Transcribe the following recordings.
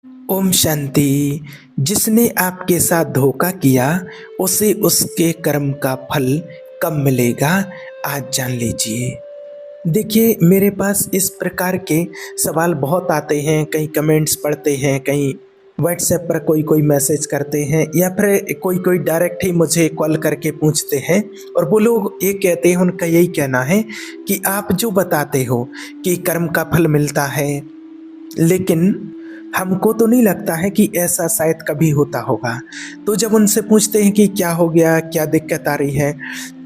ओम शांति। जिसने आपके साथ धोखा किया उसे उसके कर्म का फल कब मिलेगा, आज जान लीजिए। देखिए, मेरे पास इस प्रकार के सवाल बहुत आते हैं। कहीं कमेंट्स पढ़ते हैं, कहीं व्हाट्सएप पर कोई कोई मैसेज करते हैं, या फिर कोई कोई डायरेक्ट ही मुझे कॉल करके पूछते हैं। और वो लोग ये कहते हैं, उनका यही कहना है कि आप जो बताते हो कि कर्म का फल मिलता है, लेकिन हमको तो नहीं लगता है कि ऐसा शायद कभी होता होगा। तो जब उनसे पूछते हैं कि क्या हो गया, क्या दिक्कत आ रही है,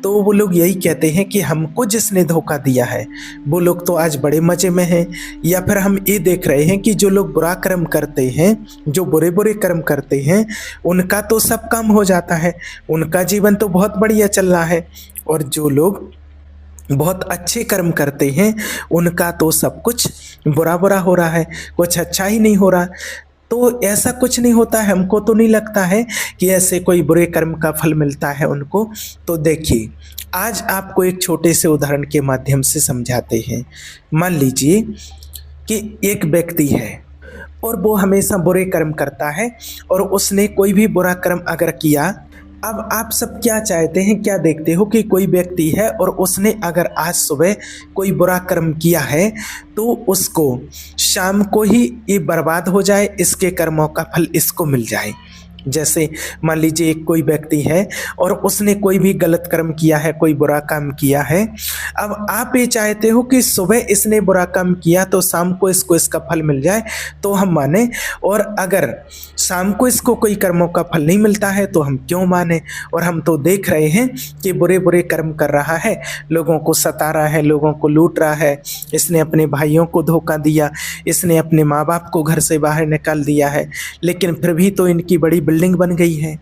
तो वो लोग यही कहते हैं कि हमको जिसने धोखा दिया है वो लोग तो आज बड़े मज़े में हैं। या फिर हम ये देख रहे हैं कि जो लोग बुरा कर्म करते हैं, जो बुरे बुरे कर्म करते हैं, उनका तो सब काम हो जाता है, उनका जीवन तो बहुत बढ़िया चल रहा है। और जो लोग बहुत अच्छे कर्म करते हैं, उनका तो सब कुछ बुरा बुरा हो रहा है, कुछ अच्छा ही नहीं हो रहा। तो ऐसा कुछ नहीं होता है, हमको तो नहीं लगता है कि ऐसे कोई बुरे कर्म का फल मिलता है उनको। तो देखिए, आज आपको एक छोटे से उदाहरण के माध्यम से समझाते हैं। मान लीजिए कि एक व्यक्ति है और वो हमेशा बुरे कर्म करता है, और उसने कोई भी बुरा कर्म अगर किया, अब आप सब क्या चाहते हैं, क्या देखते हो कि कोई व्यक्ति है और उसने अगर आज सुबह कोई बुरा कर्म किया है तो उसको शाम को ही ये बर्बाद हो जाए, इसके कर्मों का फल इसको मिल जाए। जैसे मान लीजिए एक कोई व्यक्ति है और उसने कोई भी गलत कर्म किया है, कोई बुरा काम किया है। अब आप ये चाहते हो कि सुबह इसने बुरा काम किया तो शाम को इसको इसका फल मिल जाए, तो हम माने। और अगर शाम को इसको कोई कर्मों का फल नहीं मिलता है तो हम क्यों माने। और हम तो देख रहे हैं कि बुरे बुरे कर्म कर रहा है, लोगों को सता रहा है, लोगों को लूट रहा है, इसने अपने भाइयों को धोखा दिया, इसने अपने माँ बाप को घर से बाहर निकाल दिया है, लेकिन फिर भी तो इनकी बड़ी बिल्डिंग बन गई है,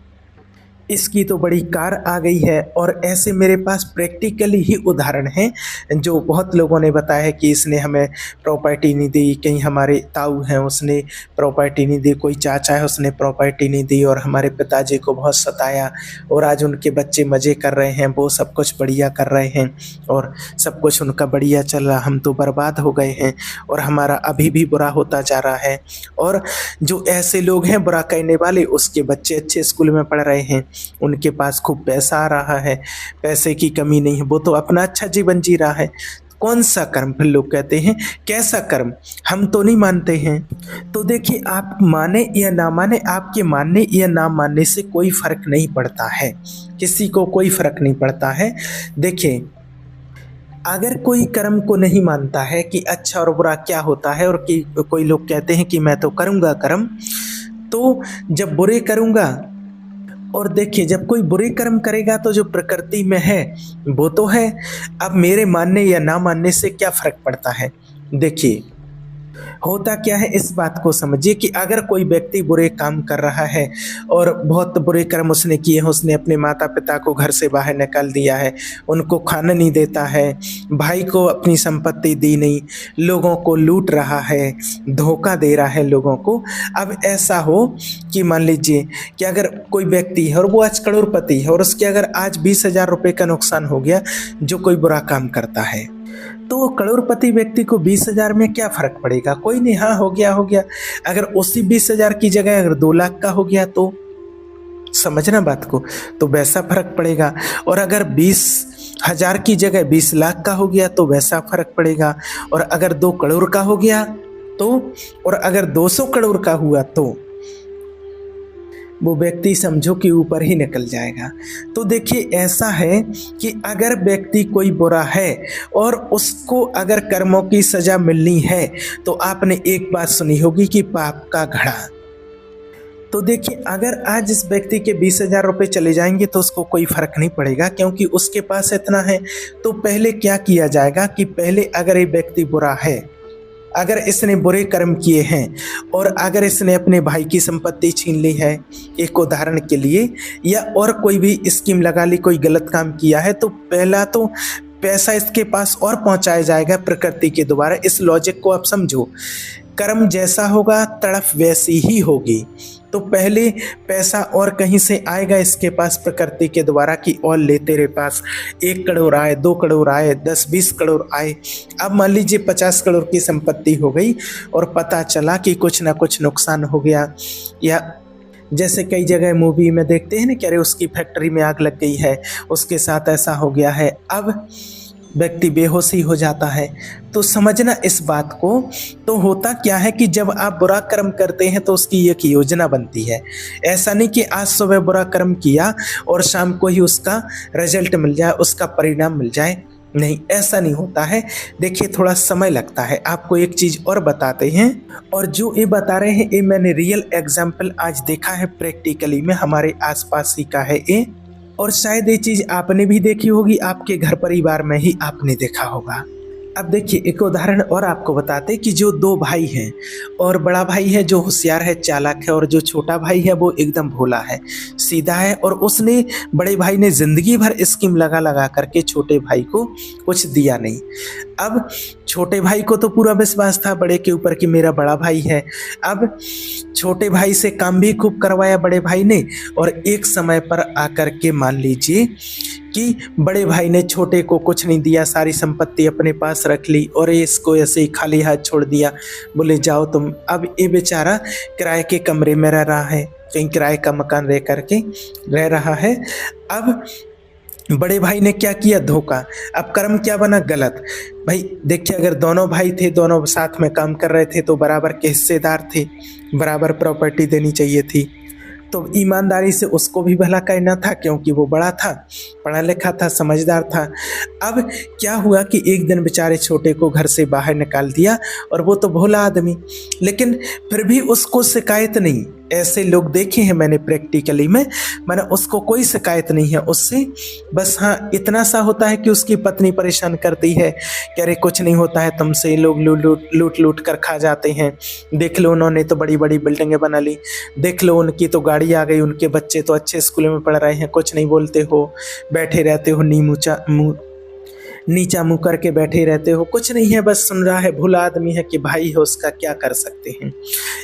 इसकी तो बड़ी कार आ गई है। और ऐसे मेरे पास प्रैक्टिकली ही उदाहरण हैं जो बहुत लोगों ने बताया है कि इसने हमें प्रॉपर्टी नहीं दी, कहीं हमारे ताऊ हैं उसने प्रॉपर्टी नहीं दी, कोई चाचा है उसने प्रॉपर्टी नहीं दी, और हमारे पिताजी को बहुत सताया, और आज उनके बच्चे मज़े कर रहे हैं, वो सब कुछ बढ़िया कर रहे हैं, और सब कुछ उनका बढ़िया चल रहा, हम तो बर्बाद हो गए हैं, और हमारा अभी भी बुरा होता जा रहा है। और जो ऐसे लोग हैं बुरा कहने वाले, उसके बच्चे अच्छे स्कूल में पढ़ रहे हैं, उनके पास खूब पैसा आ रहा है, पैसे की कमी नहीं है, वो तो अपना अच्छा जीवन जी रहा है। कौन सा कर्म, फिर लोग कहते हैं कैसा कर्म, हम तो नहीं मानते हैं। तो देखिए, आप माने या ना माने, आपके मानने या ना मानने से कोई फर्क नहीं पड़ता है, किसी को कोई फर्क नहीं पड़ता है। देखिए, अगर कोई कर्म को नहीं मानता है कि अच्छा और बुरा क्या होता है, और कि कोई लोग कहते हैं कि मैं तो करूँगा कर्म, तो जब बुरे करूँगा, और देखिए जब कोई बुरे कर्म करेगा तो जो प्रकृति में है वो तो है। अब मेरे मानने या ना मानने से क्या फर्क पड़ता है। देखिए, होता क्या है, इस बात को समझिए कि अगर कोई व्यक्ति बुरे काम कर रहा है और बहुत बुरे कर्म उसने किए हैं, उसने अपने माता पिता को घर से बाहर निकाल दिया है, उनको खाना नहीं देता है, भाई को अपनी संपत्ति दी नहीं, लोगों को लूट रहा है, धोखा दे रहा है लोगों को। अब ऐसा हो कि मान लीजिए कि अगर कोई व्यक्ति है और वो आज करोड़पति है, और उसके अगर आज 20,000 रुपये का नुकसान हो गया जो कोई बुरा काम करता है, तो करोड़पति व्यक्ति को 20,000 में क्या फर्क पड़ेगा, कोई नहीं, हाँ हो गया हो गया। अगर उसी 20,000 की जगह अगर 2 लाख का हो गया, तो समझना बात को, तो वैसा फर्क पड़ेगा। और अगर 20,000 की जगह 20 लाख का हो गया तो वैसा फर्क पड़ेगा। और अगर 2 करोड़ का हो गया तो, और अगर 200 करोड़ का हुआ तो वो व्यक्ति समझो कि ऊपर ही निकल जाएगा। तो देखिए, ऐसा है कि अगर व्यक्ति कोई बुरा है और उसको अगर कर्मों की सजा मिलनी है, तो आपने एक बात सुनी होगी कि पाप का घड़ा। तो देखिए, अगर आज इस व्यक्ति के 20,000 रुपये चले जाएंगे तो उसको कोई फर्क नहीं पड़ेगा, क्योंकि उसके पास इतना है। तो पहले क्या किया जाएगा कि पहले अगर ये व्यक्ति बुरा है, अगर इसने बुरे कर्म किए हैं, और अगर इसने अपने भाई की संपत्ति छीन ली है, एक उदाहरण के लिए, या और कोई भी स्कीम लगा ली, कोई गलत काम किया है, तो पहला तो पैसा इसके पास और पहुंचाया जाएगा प्रकृति के द्वारा। इस लॉजिक को आप समझो। कर्म जैसा होगा तड़फ वैसी ही होगी। तो पहले पैसा और कहीं से आएगा इसके पास प्रकृति के द्वारा कि और ले तेरे पास 1 करोड़ आए, 2 करोड़ आए, 10-20 करोड़ आए। अब मान लीजिए 50 करोड़ की संपत्ति हो गई और पता चला कि कुछ ना कुछ नुकसान हो गया, या जैसे कई जगह मूवी में देखते हैं ना कि अरे उसकी फैक्ट्री में आग लग गई है, उसके साथ ऐसा हो गया है। अब व्यक्ति बेहोशी हो जाता है। तो समझना इस बात को। तो होता क्या है कि जब आप बुरा कर्म करते हैं तो उसकी एक योजना बनती है। ऐसा नहीं कि आज सुबह बुरा कर्म किया और शाम को ही उसका रिजल्ट मिल जाए, उसका परिणाम मिल जाए। नहीं, ऐसा नहीं होता है। देखिए, थोड़ा समय लगता है। आपको एक चीज़ और बताते हैं, और जो ये बता रहे हैं ये मैंने रियल एग्जाम्पल आज देखा है, प्रैक्टिकली में हमारे आसपास ही का है ये। और शायद ये चीज़ आपने भी देखी होगी, आपके घर परिवार में ही आपने देखा होगा। अब देखिए, एक उदाहरण और आपको बताते कि जो 2 भाई हैं, और बड़ा भाई है जो होशियार है, चालाक है, और जो छोटा भाई है वो एकदम भोला है, सीधा है। और उसने, बड़े भाई ने जिंदगी भर स्कीम लगा लगा करके छोटे भाई को कुछ दिया नहीं। अब छोटे भाई को तो पूरा विश्वास था बड़े के ऊपर कि मेरा बड़ा भाई है। अब छोटे भाई से काम भी खूब करवाया बड़े भाई ने, और एक समय पर आकर के मान लीजिए कि बड़े भाई ने छोटे को कुछ नहीं दिया, सारी संपत्ति अपने पास रख ली और इसको ऐसे ही खाली हाथ छोड़ दिया, बोले जाओ तुम। अब ये बेचारा किराए के कमरे में रह रहा है, कहीं किराए का मकान रह करके रह रहा है। अब बड़े भाई ने क्या किया? धोखा। अब कर्म क्या बना? गलत। भाई देखिए, अगर दोनों भाई थे, दोनों साथ में काम कर रहे थे तो बराबर के हिस्सेदार थे, बराबर प्रॉपर्टी देनी चाहिए थी। तो ईमानदारी से उसको भी भला कहना था, क्योंकि वो बड़ा था, पढ़ा लिखा था, समझदार था। अब क्या हुआ कि एक दिन बेचारे छोटे को घर से बाहर निकाल दिया, और वो तो भोला आदमी, लेकिन फिर भी उसको शिकायत नहीं। ऐसे लोग देखे हैं मैंने प्रैक्टिकली में, मैंने उसको कोई शिकायत नहीं है उससे। बस हाँ, इतना सा होता है कि उसकी पत्नी परेशान करती है कि अरे कुछ नहीं होता है तुमसे, लोग लूट लूट कर खा जाते हैं, देख लो उन्होंने तो बड़ी बड़ी बिल्डिंगें बना ली, देख लो उनकी तो गाड़ी आ गई, उनके बच्चे तो अच्छे स्कूल में पढ़ रहे हैं, कुछ नहीं बोलते हो, बैठे रहते हो नीचा मुंह करके बैठे रहते हो, कुछ नहीं है, बस सुन रहा है, भूला आदमी है कि भाई है उसका, क्या कर सकते हैं।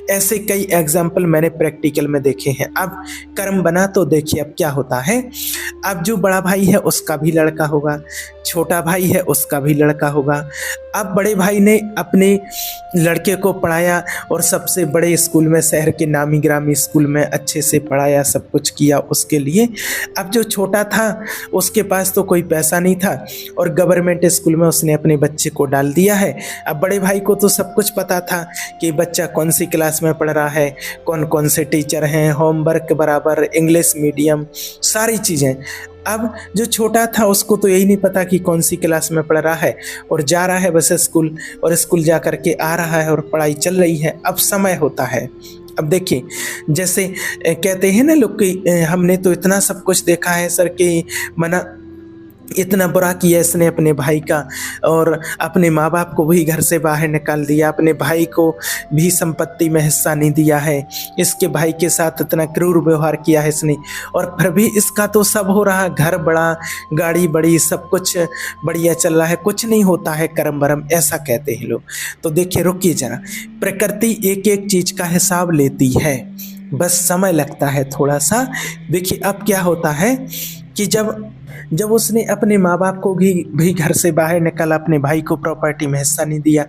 ऐसे कई एग्जाम्पल मैंने प्रैक्टिकल में देखे हैं। अब कर्म बना तो देखिए अब क्या होता है। अब जो बड़ा भाई है उसका भी लड़का होगा, छोटा भाई है उसका भी लड़का होगा। अब बड़े भाई ने अपने लड़के को पढ़ाया और सबसे बड़े स्कूल में, शहर के नामी ग्रामी स्कूल में अच्छे से पढ़ाया, सब कुछ किया उसके लिए। अब जो छोटा था उसके पास तो कोई पैसा नहीं था और गवर्नमेंट स्कूल में उसने अपने बच्चे को डाल दिया है। अब बड़े भाई को तो सब कुछ पता था कि बच्चा कौन सी क्लास में पढ़ रहा है, कौन कौन से टीचर हैं, होमवर्क बराबर, इंग्लिश मीडियम, सारी चीज़ें। अब जो छोटा था उसको तो यही नहीं पता कि कौन सी क्लास में पढ़ रहा है, और जा रहा है बस स्कूल, और स्कूल जा कर के आ रहा है और पढ़ाई चल रही है। अब समय होता है। अब देखिए, जैसे कहते हैं ना लोग कि हमने तो इतना सब कुछ देखा है सर कि मना इतना बुरा किया इसने अपने भाई का, और अपने माँ बाप को भी घर से बाहर निकाल दिया, अपने भाई को भी संपत्ति में हिस्सा नहीं दिया है, इसके भाई के साथ इतना क्रूर व्यवहार किया है इसने, और फिर भी इसका तो सब हो रहा, घर बड़ा, गाड़ी बड़ी, सब कुछ बढ़िया चल रहा है, कुछ नहीं होता है कर्म वरम, ऐसा कहते हैं लोग। तो देखिए, रुकिए जरा, प्रकृति एक एक चीज़ का हिसाब लेती है, बस समय लगता है थोड़ा सा। देखिए अब क्या होता है कि जब उसने अपने माँ बाप को भी घर से बाहर निकाला, अपने भाई को प्रॉपर्टी में हिस्सा नहीं दिया,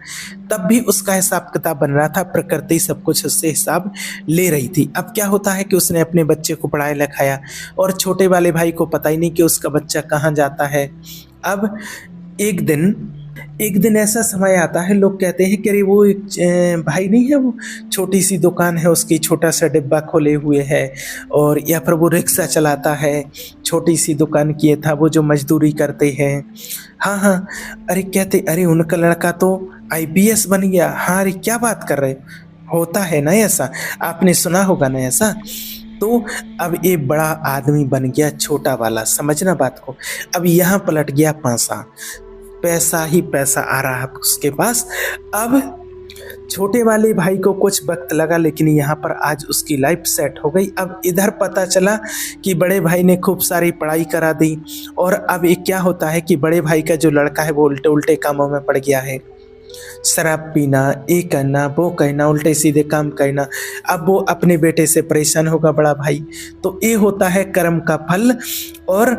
तब भी उसका हिसाब किताब बन रहा था, प्रकृति सब कुछ उससे हिसाब ले रही थी। अब क्या होता है कि उसने अपने बच्चे को पढ़ाया लिखाया, और छोटे वाले भाई को पता ही नहीं कि उसका बच्चा कहाँ जाता है। अब एक दिन ऐसा समय आता है, लोग कहते हैं कि अरे वो एक भाई नहीं है, वो छोटी सी दुकान है उसकी, छोटा सा डिब्बा खोले हुए है, और या फिर वो रिक्शा चलाता है, छोटी सी दुकान किए था, वो जो मजदूरी करते हैं। हाँ, अरे कहते अरे उनका लड़का तो IPS बन गया। हाँ, अरे क्या बात कर रहे, होता है ना ऐसा, आपने सुना होगा ना ऐसा। तो अब ये बड़ा आदमी बन गया छोटा वाला, समझना बात को। अब यहाँ पलट गया पासा, पैसा ही पैसा आ रहा है उसके पास। अब छोटे वाले भाई को कुछ वक्त लगा, लेकिन यहाँ पर आज उसकी लाइफ सेट हो गई। अब इधर पता चला कि बड़े भाई ने खूब सारी पढ़ाई करा दी, और अब ये क्या होता है कि बड़े भाई का जो लड़का है वो उल्टे उल्टे कामों में पड़ गया है। शराब पीना, ये करना, वो कहना, उल्टे सीधे काम करना। अब वो अपने बेटे से परेशान होगा बड़ा भाई। तो ये होता है कर्म का फल। और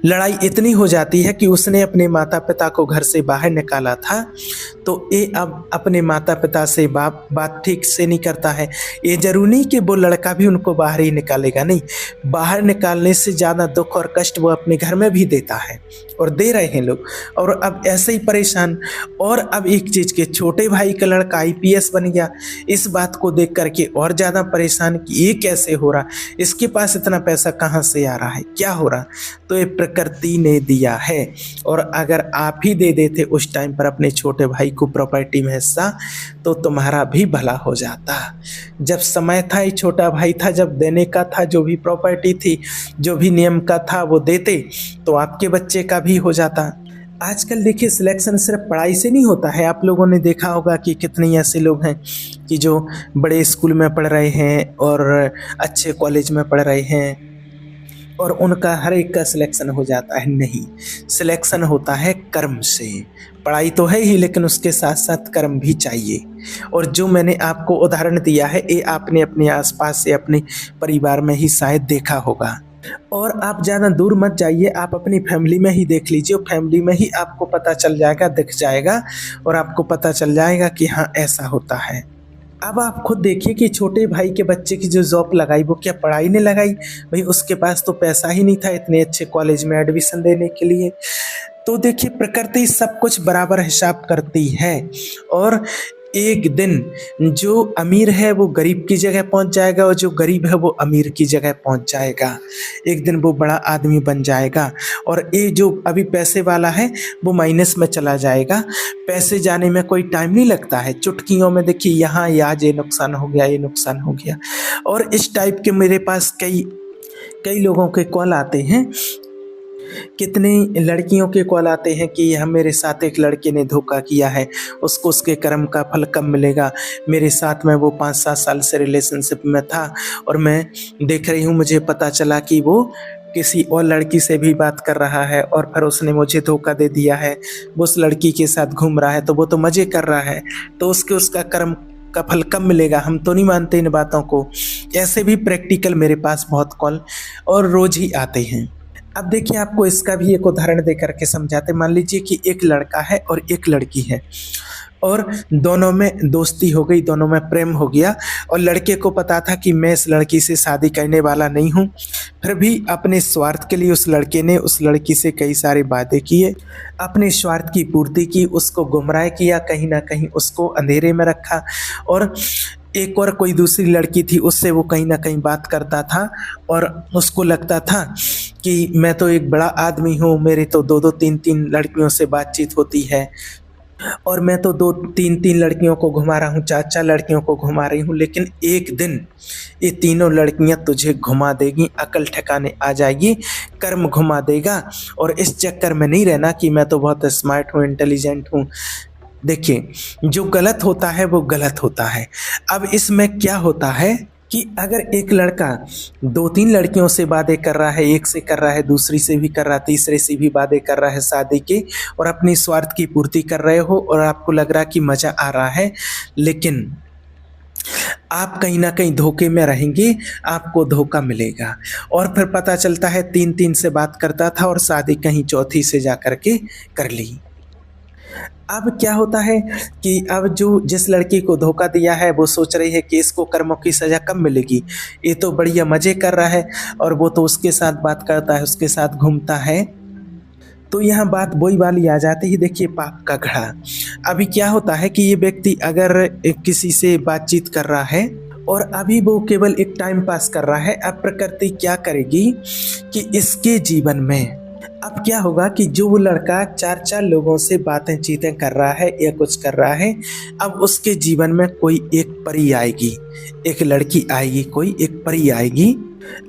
लड़ाई इतनी हो जाती है कि उसने अपने माता पिता को घर से बाहर निकाला था, तो ये अब अपने माता पिता से बात ठीक से नहीं करता है। ये जरूरी नहीं कि वो लड़का भी उनको बाहर ही निकालेगा, नहीं, बाहर निकालने से ज़्यादा दुख और कष्ट वो अपने घर में भी देता है, और दे रहे हैं लोग। और अब ऐसे ही परेशान। और अब एक चीज़ के छोटे भाई का लड़का आईपीएस बन गया, इस बात को देख करके और ज़्यादा परेशान कि ये कैसे हो रहा, इसके पास इतना पैसा कहाँ से आ रहा है, क्या हो रहा। तो ये प्रकृति ने दिया है। और अगर आप ही दे देते उस टाइम पर अपने छोटे भाई को प्रॉपर्टी में हिस्सा, तो तुम्हारा भी भला हो जाता। जब समय था, ये छोटा भाई था, जब देने का था, जो भी प्रॉपर्टी थी, जो भी नियम का था वो देते, तो आपके बच्चे का भी हो जाता। आजकल देखिए सिलेक्शन सिर्फ पढ़ाई से नहीं होता है। आप लोगों ने देखा होगा कि कितने ऐसे लोग हैं कि जो बड़े स्कूल में पढ़ रहे हैं और अच्छे कॉलेज में पढ़ रहे हैं, और उनका हर एक का सिलेक्शन हो जाता है। नहीं, सिलेक्शन होता है कर्म से। पढ़ाई तो है ही, लेकिन उसके साथ साथ कर्म भी चाहिए। और जो मैंने आपको उदाहरण दिया है, ये आपने अपने आसपास से, अपने परिवार में ही शायद देखा होगा। और आप ज़्यादा दूर मत जाइए, आप अपनी फैमिली में ही देख लीजिए। फैमिली में ही आपको पता चल जाएगा, दिख जाएगा, और आपको पता चल जाएगा कि हाँ ऐसा होता है। अब आप खुद देखिए कि छोटे भाई के बच्चे की जो जॉब लगाई, वो क्या पढ़ाई ने लगाई? भाई उसके पास तो पैसा ही नहीं था इतने अच्छे कॉलेज में एडमिशन देने के लिए। तो देखिए प्रकृति सब कुछ बराबर हिसाब करती है। और एक दिन जो अमीर है वो गरीब की जगह पहुंच जाएगा, और जो गरीब है वो अमीर की जगह पहुंच जाएगा। एक दिन वो बड़ा आदमी बन जाएगा, और ये जो अभी पैसे वाला है वो माइनस में चला जाएगा। पैसे जाने में कोई टाइम नहीं लगता है, चुटकियों में देखिए यहाँ आज ये नुकसान हो गया, ये नुकसान हो गया। और इस टाइप के मेरे पास कई कई लोगों के कॉल आते हैं, कितनी लड़कियों के कॉल आते हैं कि हम, मेरे साथ एक लड़के ने धोखा किया है, उसको उसके कर्म का फल कब मिलेगा। मेरे साथ में वो 5-7 साल से रिलेशनशिप में था, और मैं देख रही हूँ, मुझे पता चला कि वो किसी और लड़की से भी बात कर रहा है, और फिर उसने मुझे धोखा दे दिया है। वो उस लड़की के साथ घूम रहा है, तो वो तो मज़े कर रहा है, तो उसका कर्म का फल कब मिलेगा। हम तो नहीं मानते इन बातों को। ऐसे भी प्रैक्टिकल मेरे पास बहुत कॉल और रोज़ ही आते हैं। अब देखिए आपको इसका भी एक उदाहरण दे करके समझाते। मान लीजिए कि एक लड़का है और एक लड़की है, और दोनों में दोस्ती हो गई, दोनों में प्रेम हो गया, और लड़के को पता था कि मैं इस लड़की से शादी करने वाला नहीं हूँ। फिर भी अपने स्वार्थ के लिए उस लड़के ने उस लड़की से कई सारे वादे किए, अपने स्वार्थ की पूर्ति की, उसको गुमराह किया, कहीं ना कहीं उसको अंधेरे में रखा। और एक और कोई दूसरी लड़की थी, उससे वो कहीं ना कहीं बात करता था, और उसको लगता था कि मैं तो एक बड़ा आदमी हूँ, मेरे तो 2-2 3-3 लड़कियों से बातचीत होती है, और मैं तो 2-3 लड़कियों को घुमा रहा हूँ, 4-4 लड़कियों को घुमा रही हूँ। लेकिन एक दिन ये तीनों लड़कियाँ तुझे घुमा देगी, अकल ठिकाने आ जाएगी, कर्म घुमा देगा। और इस चक्कर में नहीं रहना कि मैं तो बहुत स्मार्ट हूँ, इंटेलिजेंट हूँ। देखिए जो गलत होता है वो गलत होता है। अब इसमें क्या होता है कि अगर एक लड़का 2-3 लड़कियों से वादे कर रहा है, एक से कर रहा है, दूसरी से भी कर रहा है, तीसरे से भी वादे कर रहा है शादी के, और अपनी स्वार्थ की पूर्ति कर रहे हो, और आपको लग रहा कि मज़ा आ रहा है, लेकिन आप कहीं ना कहीं धोखे में रहेंगे, आपको धोखा मिलेगा। और फिर पता चलता है 3-3 से बात करता था, और शादी कहीं चौथी से जा कर के कर ली। अब क्या होता है कि अब जो जिस लड़की को धोखा दिया है वो सोच रही है कि इसको कर्मों की सज़ा कब मिलेगी, ये तो बढ़िया मज़े कर रहा है, और वो तो उसके साथ बात करता है, उसके साथ घूमता है। तो यहाँ बात वही वाली आ जाती है, देखिए पाप का घड़ा। अभी क्या होता है कि ये व्यक्ति अगर किसी से बातचीत कर रहा है, और अभी वो केवल एक टाइम पास कर रहा है, अब प्रकृति क्या करेगी कि इसके जीवन में अब क्या होगा कि जो वो लड़का 4-4 लोगों से बातें चीतें कर रहा है या कुछ कर रहा है, अब उसके जीवन में कोई एक परी आएगी, एक लड़की आएगी, कोई एक परी आएगी।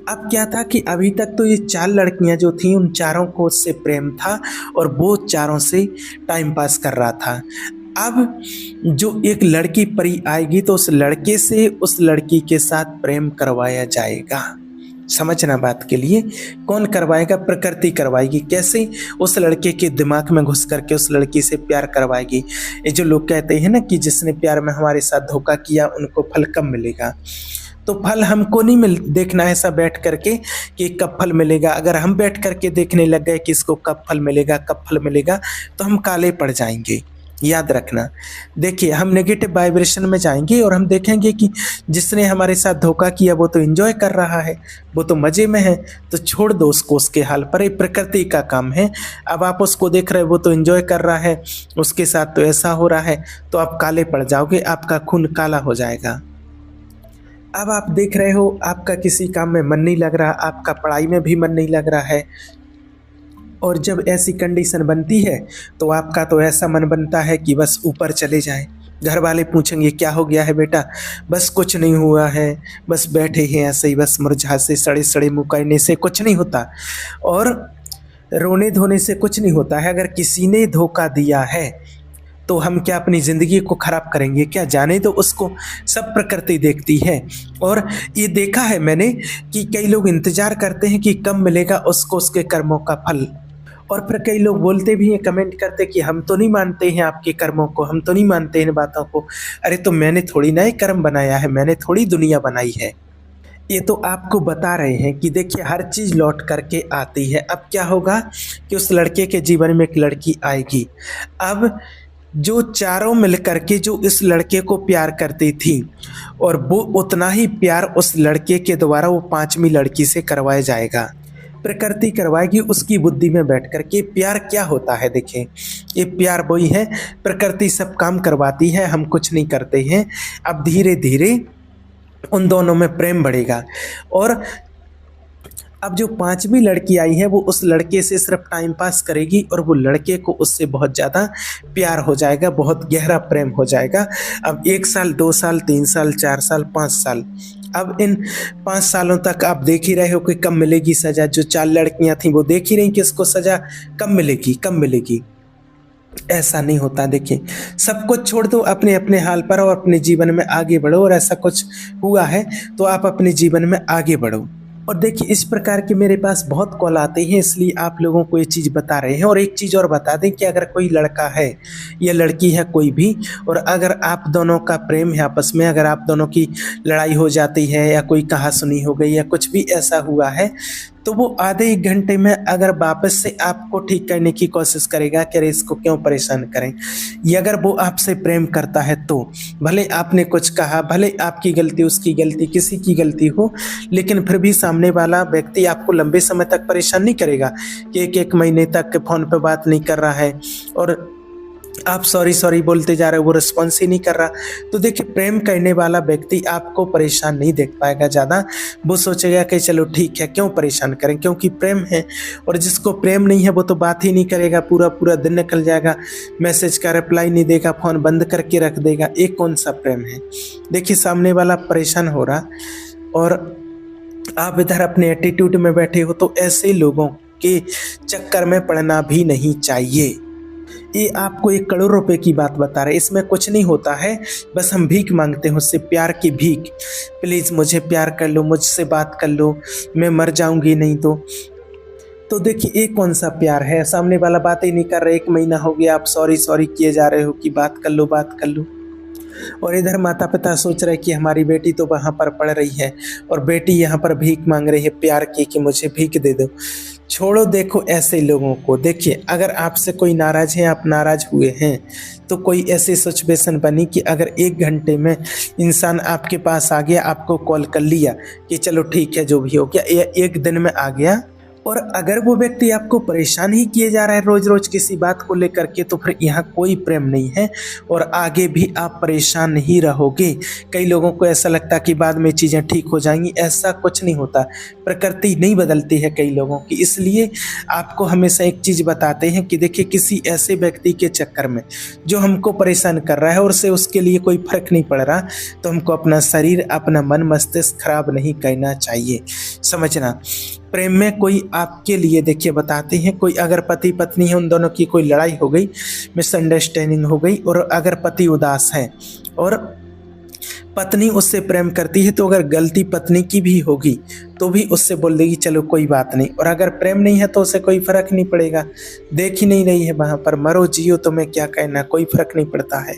अब क्या था कि अभी तक तो ये 4 लड़कियां जो थीं, उन चारों को उससे प्रेम था, और वो चारों से टाइम पास कर रहा था। अब जो एक लड़की परी आएगी, तो उस लड़के से उस लड़की के साथ प्रेम करवाया जाएगा। समझना बात के लिए। कौन करवाएगा? प्रकृति करवाएगी। कैसे? उस लड़के के दिमाग में घुस करके उस लड़की से प्यार करवाएगी। ये जो लोग कहते हैं ना कि जिसने प्यार में हमारे साथ धोखा किया उनको फल कब मिलेगा, तो फल हमको नहीं देखना है ऐसा बैठ करके कि कब फल मिलेगा। अगर हम बैठ करके देखने लग गए कि इसको कब फल मिलेगा कब फल मिलेगा, तो हम काले पड़ जाएंगे। याद रखना। देखिए, हम नेगेटिव वाइब्रेशन में जाएंगे और हम देखेंगे कि जिसने हमारे साथ धोखा किया वो तो एंजॉय कर रहा है, वो तो मज़े में है, तो छोड़ दो उसको उसके हाल पर। ये प्रकृति का काम है। अब आप उसको देख रहे हो वो तो एंजॉय कर रहा है, उसके साथ तो ऐसा हो रहा है, तो आप काले पड़ जाओगे, आपका खून काला हो जाएगा। अब आप देख रहे हो आपका किसी काम में मन नहीं लग रहा, आपका पढ़ाई में भी मन नहीं लग रहा है, और जब ऐसी कंडीशन बनती है तो आपका तो ऐसा मन बनता है कि बस ऊपर चले जाएं। घर वाले पूछेंगे क्या हो गया है बेटा? बस कुछ नहीं हुआ है, बस बैठे हैं ऐसे ही, बस मुरझा से सड़े सड़े मुँह करने से कुछ नहीं होता, और रोने धोने से कुछ नहीं होता है। अगर किसी ने धोखा दिया है तो हम क्या अपनी ज़िंदगी को ख़राब करेंगे क्या? जाने दो उसको, सब प्रकृति देखती है। और ये देखा है मैंने कि कई लोग इंतज़ार करते हैं कि कब मिलेगा उसको उसके कर्मों का फल, और फिर कई लोग बोलते भी हैं, कमेंट करते कि हम तो नहीं मानते हैं आपके कर्मों को, हम तो नहीं मानते इन बातों को। अरे तो मैंने थोड़ी ना ये कर्म बनाया है, मैंने थोड़ी दुनिया बनाई है। ये तो आपको बता रहे हैं कि देखिए हर चीज़ लौट करके आती है। अब क्या होगा कि उस लड़के के जीवन में एक लड़की आएगी। अब जो चारों मिल करके जो इस लड़के को प्यार करती थी, और वो उतना ही प्यार उस लड़के के द्वारा वो पांचवी लड़की से करवाया जाएगा। प्रकृति करवाएगी उसकी बुद्धि में बैठ कर के। प्यार क्या होता है? देखें, ये प्यार वही है, प्रकृति सब काम करवाती है, हम कुछ नहीं करते हैं। अब धीरे धीरे उन दोनों में प्रेम बढ़ेगा, और अब जो पांचवी लड़की आई है वो उस लड़के से सिर्फ टाइम पास करेगी, और वो लड़के को उससे बहुत ज़्यादा प्यार हो जाएगा, बहुत गहरा प्रेम हो जाएगा। अब 1 साल 2 साल 3 साल 4 साल 5 साल, अब इन 5 सालों तक आप देख ही रहे हो कि कब मिलेगी सज़ा। जो 4 लड़कियां थीं वो देख ही रही कि इसको सज़ा कब मिलेगी कब मिलेगी। ऐसा नहीं होता। देखिए, सब कुछ छोड़ दो, अपने अपने हाल पर और अपने जीवन में आगे बढ़ो, और ऐसा कुछ हुआ है तो आप अपने जीवन में आगे बढ़ो। और देखिए, इस प्रकार के मेरे पास बहुत कॉल आते हैं, इसलिए आप लोगों को ये चीज़ बता रहे हैं। और एक चीज़ और बता दें कि अगर कोई लड़का है या लड़की है कोई भी, और अगर आप दोनों का प्रेम है आपस में, अगर आप दोनों की लड़ाई हो जाती है या कोई कहासुनी हो गई या कुछ भी ऐसा हुआ है, तो वो आधे 1 घंटे में अगर वापस से आपको ठीक करने की कोशिश करेगा कि अरे इसको क्यों परेशान करें। ये अगर वो आपसे प्रेम करता है तो भले आपने कुछ कहा, भले आपकी गलती उसकी गलती किसी की गलती हो, लेकिन फिर भी सामने वाला व्यक्ति आपको लंबे समय तक परेशान नहीं करेगा कि 1-1 महीने तक फ़ोन पे बात नहीं कर रहा है और आप सॉरी सॉरी बोलते जा रहे हो, वो रिस्पॉन्स ही नहीं कर रहा। तो देखिए, प्रेम करने वाला व्यक्ति आपको परेशान नहीं देख पाएगा ज़्यादा। वो सोचेगा कि चलो ठीक है, क्यों परेशान करें, क्योंकि प्रेम है। और जिसको प्रेम नहीं है वो तो बात ही नहीं करेगा, पूरा पूरा दिन निकल जाएगा, मैसेज का रिप्लाई नहीं देगा, फ़ोन बंद करके रख देगा। एक कौन सा प्रेम है? देखिए, सामने वाला परेशान हो रहा और आप इधर अपने एटीट्यूड में बैठे हो, तो ऐसे लोगों के चक्कर में पड़ना भी नहीं चाहिए। ये आपको 1 करोड़ रुपए की बात बता रहे, इसमें कुछ नहीं होता है। बस हम भीख मांगते हैं उससे, प्यार की भीख। प्लीज़ मुझे प्यार कर लो, मुझसे बात कर लो, मैं मर जाऊंगी नहीं तो देखिए, ये कौन सा प्यार है? सामने वाला बात ही नहीं कर रहा, 1 महीना हो गया, आप सॉरी सॉरी किए जा रहे हो कि बात कर लो बात कर लो। और इधर माता पिता सोच रहे कि हमारी बेटी तो वहाँ पर पढ़ रही है और बेटी यहाँ पर भीख मांग रही है प्यार की कि मुझे भीख दे दो। छोड़ो, देखो ऐसे लोगों को। देखिए, अगर आपसे कोई नाराज़ है, आप नाराज़ हुए हैं, तो कोई ऐसी सिचुएशन बनी कि अगर 1 घंटे में इंसान आपके पास आ गया, आपको कॉल कर लिया कि चलो ठीक है जो भी हो गया, या 1 दिन में आ गया, और अगर वो व्यक्ति आपको परेशान ही किए जा रहा है रोज़ रोज़ किसी बात को लेकर के, तो फिर यहाँ कोई प्रेम नहीं है और आगे भी आप परेशान ही रहोगे। कई लोगों को ऐसा लगता है कि बाद में चीज़ें ठीक हो जाएंगी, ऐसा कुछ नहीं होता। प्रकृति नहीं बदलती है कई लोगों की। इसलिए आपको हमेशा एक चीज़ बताते हैं कि देखिए, किसी ऐसे व्यक्ति के चक्कर में जो हमको परेशान कर रहा है और से उसके लिए कोई फ़र्क नहीं पड़ रहा, तो हमको अपना शरीर, अपना मन, मस्तिष्क खराब नहीं करना चाहिए। समझना, प्रेम में कोई आपके लिए, देखिए बताते हैं, कोई अगर पति पत्नी है, उन दोनों की कोई लड़ाई हो गई, मिसअंडरस्टैंडिंग हो गई, और अगर पति उदास है और पत्नी उससे प्रेम करती है तो अगर गलती पत्नी की भी होगी तो भी उससे बोल देगी चलो कोई बात नहीं, और अगर प्रेम नहीं है तो उसे कोई फर्क नहीं पड़ेगा, देख ही नहीं रही है वहां पर, मरो जियो तुम्हें क्या कहना, कोई फर्क नहीं पड़ता है।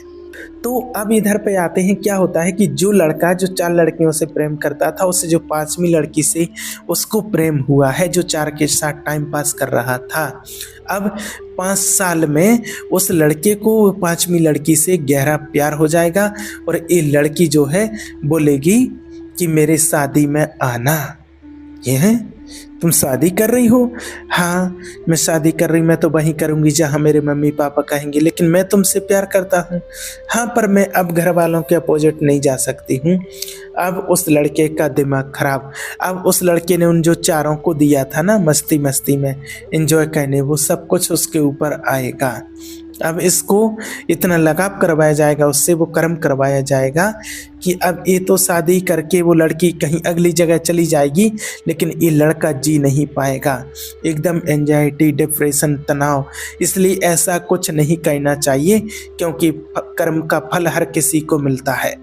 तो अब इधर पे आते हैं, क्या होता है कि जो लड़का जो 4 लड़कियों से प्रेम करता था, उससे जो 5वीं लड़की से उसको प्रेम हुआ है, जो 4 के साथ टाइम पास कर रहा था, अब 5 साल में उस लड़के को 5वीं लड़की से गहरा प्यार हो जाएगा और ये लड़की जो है बोलेगी कि मेरे शादी में आना। ये है, तुम शादी कर रही हो? हाँ मैं शादी कर रही, मैं तो वहीं करूँगी जहाँ मेरे मम्मी पापा कहेंगे, लेकिन मैं तुमसे प्यार करता हूँ। हाँ पर मैं अब घर वालों के अपोजिट नहीं जा सकती हूँ। अब उस लड़के का दिमाग खराब, अब उस लड़के ने उन जो चारों को दिया था ना मस्ती मस्ती में एंजॉय करने, वो सब कुछ उसके ऊपर आएगा। अब इसको इतना लगाव करवाया जाएगा उससे, वो कर्म करवाया जाएगा कि अब ये तो शादी करके वो लड़की कहीं अगली जगह चली जाएगी, लेकिन ये लड़का जी नहीं पाएगा, एकदम एंजाइटी, डिप्रेशन, तनाव। इसलिए ऐसा कुछ नहीं करना चाहिए, क्योंकि कर्म का फल हर किसी को मिलता है।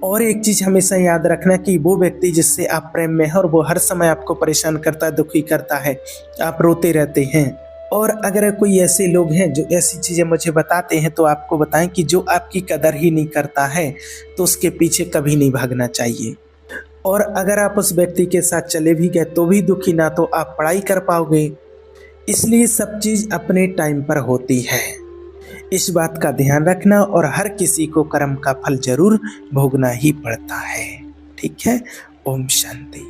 और एक चीज़ हमेशा याद रखना कि वो व्यक्ति जिससे आप प्रेम में है और वो हर समय आपको परेशान करता है, दुखी करता है, आप रोते रहते हैं। और अगर कोई ऐसे लोग हैं जो ऐसी चीज़ें मुझे बताते हैं तो आपको बताएं कि जो आपकी कदर ही नहीं करता है तो उसके पीछे कभी नहीं भागना चाहिए। और अगर आप उस व्यक्ति के साथ चले भी गए तो भी दुखी ना तो आप पढ़ाई कर पाओगे। इसलिए सब चीज़ अपने टाइम पर होती है, इस बात का ध्यान रखना। और हर किसी को कर्म का फल जरूर भोगना ही पड़ता है। ठीक है, ओम शांति।